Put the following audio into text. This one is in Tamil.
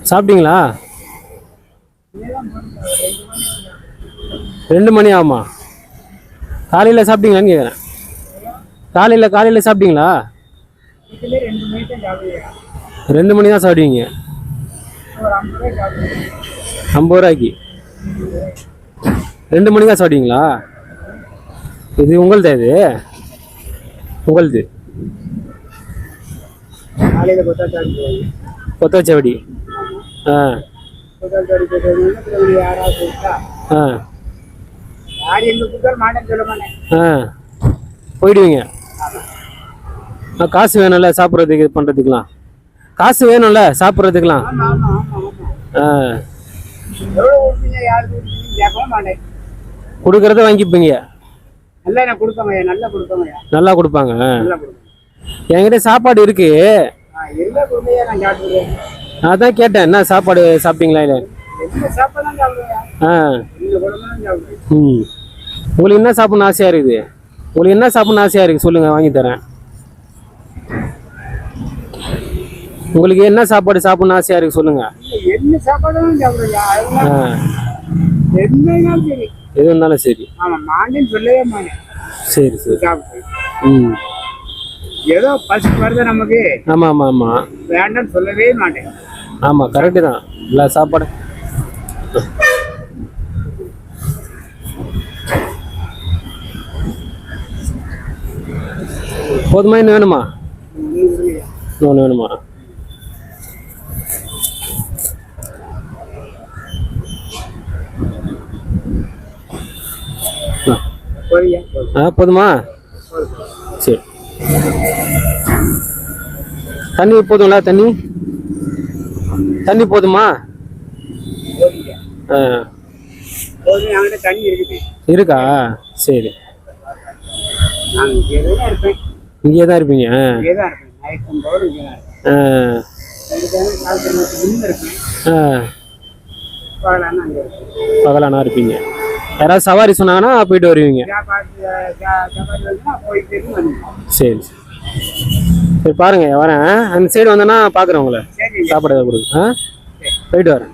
சாப்பிட்டீங்களா? 2 மணி ஆகுமா? காலையில் சாப்பிட்டீங்களான்னு கேட்குறேன். காலையில் சாப்பிட்டீங்களா? 2 மணி தான் சாப்பிடுவீங்க. 50 ரூபாய்க்கு 2 மணி தான் சாப்பிடுவீங்களா? இது உங்கள்தா? இது உங்கள்து கொத்தாச்சவடி. ஆ ஆ ஆ போயிடுவீங்க. காசு வேணும்ல சாப்பிட்றதுக்கு, இது பண்ணுறதுக்கெலாம் காசு வேணும்ல சாப்பிட்றதுக்கெலாம். ஆ கொடுக்குறத வாங்கிப்பீங்க. நல்லா கொடுப்பாங்க. என்கிட்ட சாப்பாடு இருக்கு. அதான் கேட்டேன், என்ன சாப்பாடு சாப்பிட்டீங்களா இல்லை? ஆ ம் உங்களுக்கு என்ன சாப்பிட்ணுன்னு ஆசையாக இருக்குது? உங்களுக்கு என்ன சாப்பிட்ணுன்னு ஆசையாக இருக்குது சொல்லுங்கள், வாங்கி தரேன். உங்களுக்கு என்ன சாப்பாடு சாப்பிட்ணுன்னு ஆசையாக இருக்குது சொல்லுங்கள். எது இருந்தாலும் சரி. சரி சரி. ம் ஏதோ பசிக்கு வருது நமக்கு. ஆமாம் ஆமாம் ஆமாம், வேண்டாம்னு சொல்லவே மாட்டேன். ஆமாம் கரெக்டு தான். இல்லை சாப்பாடு போதுமா? இன்னும் வேணுமா? இன்னொன்று வேணுமா? போதுமா? சரி. தண்ணி போதுங்களா? தண்ணி போதுமா? தண்ணி இருக்கா? சரி. இங்கே தான் இருப்பீங்க. பகலானா இருப்பீங்க. யாராவது சவாரி சொன்னாங்கன்னா போயிட்டு வருவீங்க. சரி சரி பாருங்க, வரேன். அந்த சைடு வந்தேன்னா பார்க்குறேன் உங்களை. சாப்பாடு கொடுங்க. போயிட்டு வரேன்.